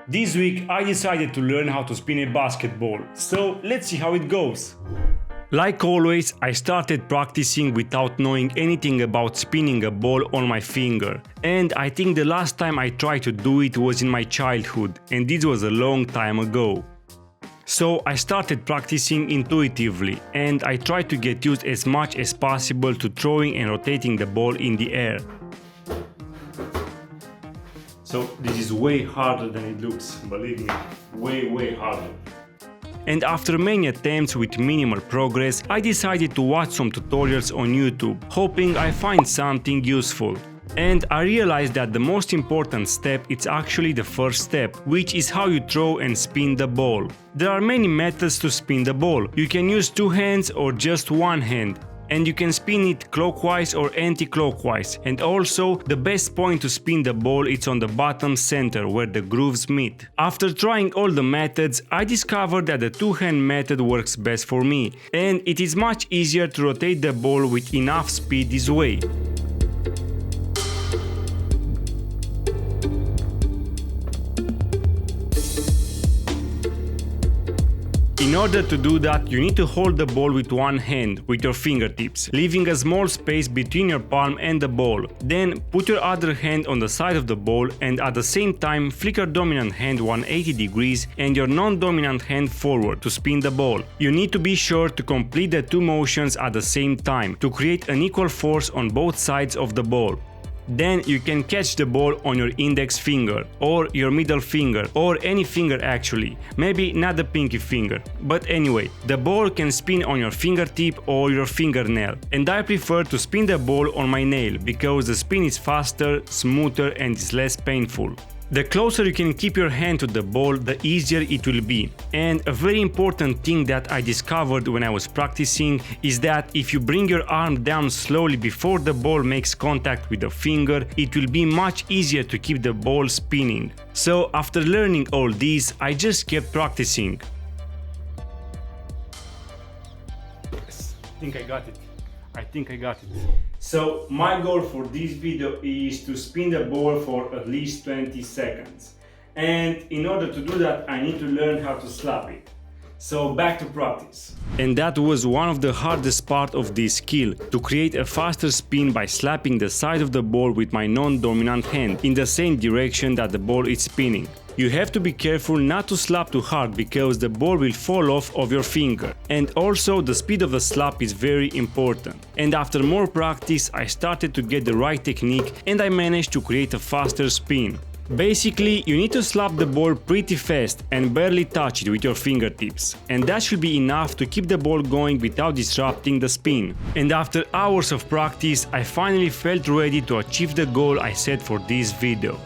This week I decided to learn how to spin a basketball, so let's see how it goes. Like always, I started practicing without knowing anything about spinning a ball on my finger, and I think the last time I tried to do it was in my childhood, and this was a long time ago. So I started practicing intuitively, and I tried to get used as much as possible to throwing and rotating the ball in the air. So this is way harder than it looks, believe me, way harder. And after many attempts with minimal progress, I decided to watch some tutorials on YouTube, hoping I find something useful. And I realized that the most important step is actually the first step, which is how you throw and spin the ball. There are many methods to spin the ball. You can use two hands or just one hand. And you can spin it clockwise or anti-clockwise. And also, the best point to spin the ball is on the bottom center where the grooves meet. After trying all the methods, I discovered that the two-hand method works best for me, and it is much easier to rotate the ball with enough speed this way. In order to do that, you need to hold the ball with one hand, with your fingertips, leaving a small space between your palm and the ball. Then put your other hand on the side of the ball and at the same time flick your dominant hand 180 degrees and your non-dominant hand forward to spin the ball. You need to be sure to complete the two motions at the same time to create an equal force on both sides of the ball. Then you can catch the ball on your index finger or your middle finger or any finger actually, maybe not the pinky finger. But anyway, the ball can spin on your fingertip or your fingernail, and I prefer to spin the ball on my nail because the spin is faster, smoother and is less painful. The closer you can keep your hand to the ball, the easier it will be. And a very important thing that I discovered when I was practicing is that if you bring your arm down slowly before the ball makes contact with the finger, it will be much easier to keep the ball spinning. So after learning all this, I just kept practicing. Yes, I think I got it. So my goal for this video is to spin the ball for at least 20 seconds. And in order to do that, I need to learn how to slap it. So back to practice. And that was one of the hardest part of this skill, to create a faster spin by slapping the side of the ball with my non-dominant hand in the same direction that the ball is spinning. You have to be careful not to slap too hard because the ball will fall off of your finger. And also the speed of the slap is very important. And after more practice I started to get the right technique and I managed to create a faster spin. Basically, you need to slap the ball pretty fast and barely touch it with your fingertips. And that should be enough to keep the ball going without disrupting the spin. And after hours of practice, I finally felt ready to achieve the goal I set for this video.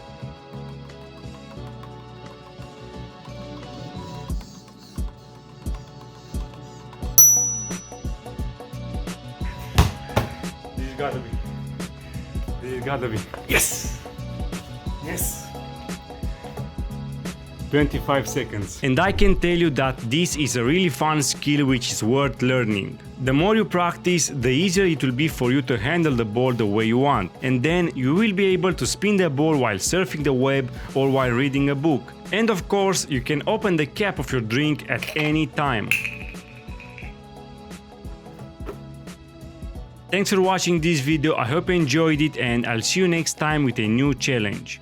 This gotta be. Yes! Yes! 25 seconds. And I can tell you that this is a really fun skill which is worth learning. The more you practice, the easier it will be for you to handle the ball the way you want. And then you will be able to spin the ball while surfing the web or while reading a book. And of course, you can open the cap of your drink at any time. Thanks for watching this video, I hope you enjoyed it and I'll see you next time with a new challenge.